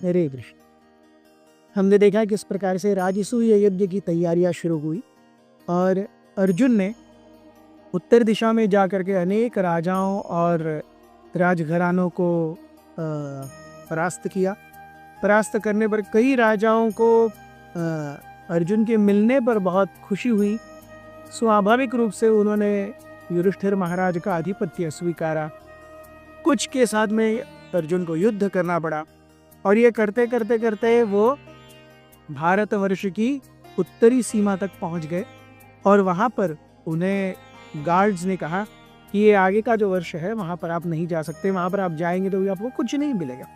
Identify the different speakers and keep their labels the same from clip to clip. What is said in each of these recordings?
Speaker 1: हरे कृष्ण। हमने देखा किस प्रकार से राजसूय यज्ञ की तैयारियां शुरू हुई और अर्जुन ने उत्तर दिशा में जाकर के अनेक राजाओं और राजघरानों को परास्त किया। परास्त करने पर कई राजाओं को अर्जुन के मिलने पर बहुत खुशी हुई। स्वाभाविक रूप से उन्होंने युधिष्ठिर महाराज का आधिपत्य स्वीकारा। कुछ के साथ में अर्जुन को युद्ध करना पड़ा और ये करते करते करते वो भारतवर्ष की उत्तरी सीमा तक पहुंच गए और वहां पर उन्हें गार्ड्स ने कहा कि ये आगे का जो वर्ष है वहां पर आप नहीं जा सकते, वहां पर आप जाएंगे तो आपको कुछ नहीं मिलेगा।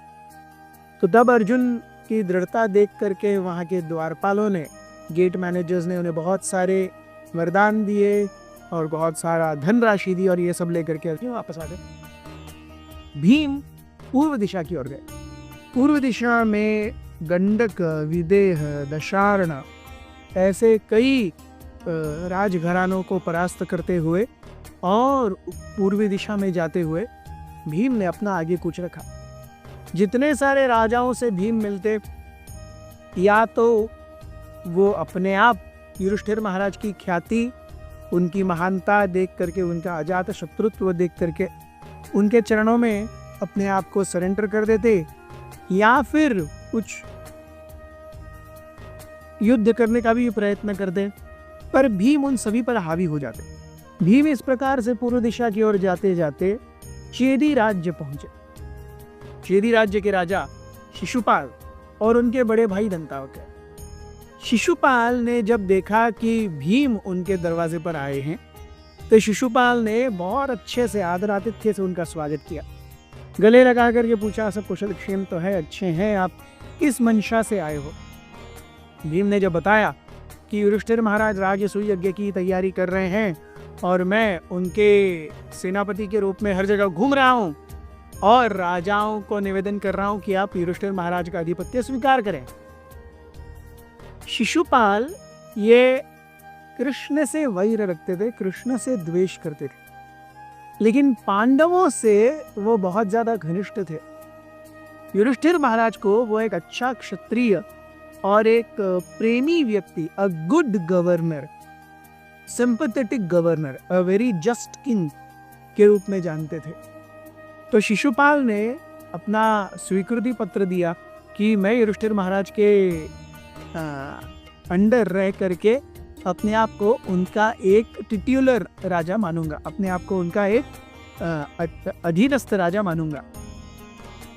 Speaker 1: तो तब अर्जुन की दृढ़ता देख करके वहां के द्वारपालों ने, गेट मैनेजर्स ने उन्हें बहुत सारे वरदान दिए और बहुत सारा धनराशि दी और ये सब लेकर के अर्जुन वापस आ गए। भीम पूर्व दिशा की ओर गए। पूर्व दिशा में गंडक, विदेह, दशार्ण ऐसे कई राजघरानों को परास्त करते हुए और पूर्वी दिशा में जाते हुए भीम ने अपना आगे कूच रखा। जितने सारे राजाओं से भीम मिलते, या तो वो अपने आप युधिष्ठिर महाराज की ख्याति, उनकी महानता देख करके, उनका अजात शत्रुत्व देख करके उनके चरणों में अपने आप को सरेंडर कर देते, या फिर कुछ युद्ध करने का भी प्रयत्न करते, पर भीम उन सभी पर हावी हो जाते। भीम इस प्रकार से पूर्व दिशा की ओर जाते जाते चेदी राज्य पहुंचे। चेदी राज्य के राजा शिशुपाल और उनके बड़े भाई दंतावक्र। शिशुपाल ने जब देखा कि भीम उनके दरवाजे पर आए हैं तो शिशुपाल ने बहुत अच्छे से आदर आतिथ्य से उनका स्वागत किया। गले लगा करके पूछा, सब कुशल क्षेम तो है, अच्छे हैं, आप किस मंशा से आए हो? भीम ने जब बताया कि युधिष्ठिर महाराज राजसूय यज्ञ की तैयारी कर रहे हैं और मैं उनके सेनापति के रूप में हर जगह घूम रहा हूं और राजाओं को निवेदन कर रहा हूं कि आप युधिष्ठिर महाराज का आधिपत्य स्वीकार करें। शिशुपाल ये कृष्ण से वैर रखते थे, कृष्ण से द्वेष करते थे, लेकिन पांडवों से वो बहुत ज्यादा घनिष्ठ थे। युधिष्ठिर महाराज को वो एक अच्छा क्षत्रिय और एक प्रेमी व्यक्ति, a good governor, sympathetic governor, a very just king के रूप में जानते थे। तो शिशुपाल ने अपना स्वीकृति पत्र दिया कि मैं युधिष्ठिर महाराज के अंडर रह करके अपने आप को उनका एक टिट्यूलर राजा मानूंगा, अपने आप को उनका एक अधीनस्थ राजा मानूंगा।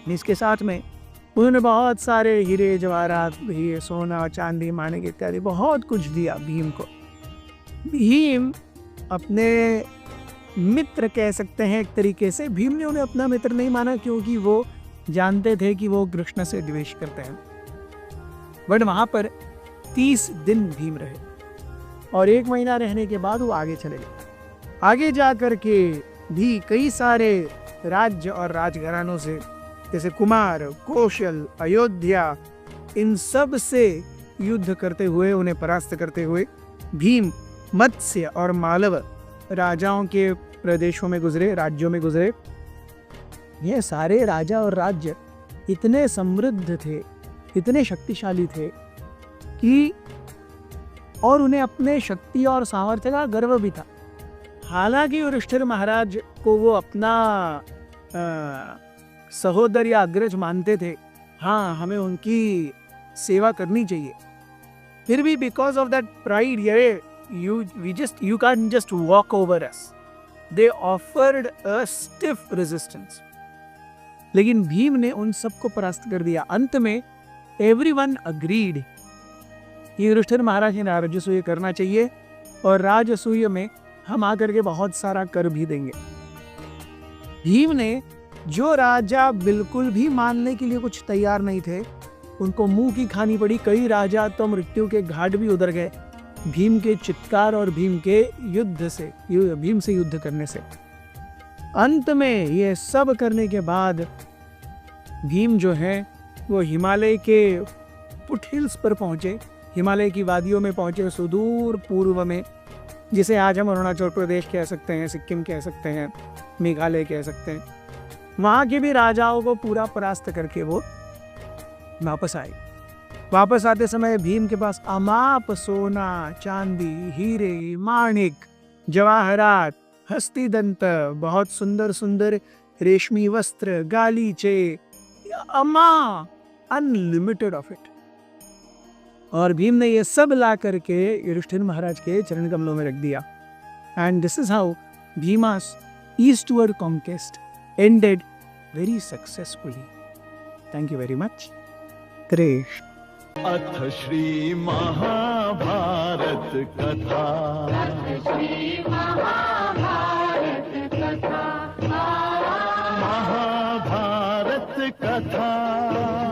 Speaker 1: इसके साथ में उन्होंने बहुत सारे हीरे जवाहरात, सोना, चांदी, माणिक इत्यादि बहुत कुछ दिया भीम को। भीम अपने मित्र कह सकते हैं एक तरीके से। भीम ने उन्हें अपना मित्र नहीं माना क्योंकि वो जानते थे कि वो कृष्ण से द्वेष करते हैं। बट वहां पर 30 दिन भीम रहे और 1 महीना रहने के बाद वो आगे चले गए। आगे जा करके भी कई सारे राज्य और राजघरानों से, जैसे कुमार, कौशल, अयोध्या, इन सब से युद्ध करते हुए, उन्हें परास्त करते हुए भीम मत्स्य और मालव राजाओं के प्रदेशों में गुजरे, राज्यों में गुजरे। ये सारे राजा और राज्य इतने समृद्ध थे, इतने शक्तिशाली थे कि और उन्हें अपने शक्ति और सामर्थ्य का गर्व भी था। हालांकि युधिष्ठिर महाराज को वो अपना सहोदर या अग्रज मानते थे, हाँ हमें उनकी सेवा करनी चाहिए, फिर भी because of that pride, you can't just walk over us. They offered a stiff resistance. लेकिन भीम ने उन सबको परास्त कर दिया। अंत में everyone agreed कि युधिष्ठिर महाराज ने राजसूय करना चाहिए और राजसूय में हम आकर के बहुत सारा कर भी देंगे। भीम ने जो राजा बिल्कुल भी मानने के लिए कुछ तैयार नहीं थे, उनको मुंह की खानी पड़ी। कई राजा तो मृत्यु के घाट भी उतर गए भीम के चित्कार और भीम के युद्ध से, भीम से युद्ध करने से। अंत में ये सब करने के बाद भीम जो है वो हिमालय के फुटहिल्स पर पहुंचे, हिमालय की वादियों में पहुंचे, सुदूर पूर्व में, जिसे आज हम अरुणाचल प्रदेश कह सकते हैं, सिक्किम कह सकते हैं, मेघालय कह सकते हैं। वहां के भी राजाओं को पूरा परास्त करके वो वापस आए। वापस आते समय भीम के पास अमाप सोना, चांदी, हीरे, माणिक, जवाहरात, हस्तिदंत, बहुत सुंदर सुंदर रेशमी वस्त्र, गालीचे, अनलिमिटेड ऑफ इट। और भीम ने ये सब ला करके युधिष्ठिर महाराज के चरण कमलों में रख दिया। And this is how Bhima's eastward conquest ended very successfully. Thank you very much. Krishna.
Speaker 2: अथ श्री महाभारत कथा। महाभारत कथा।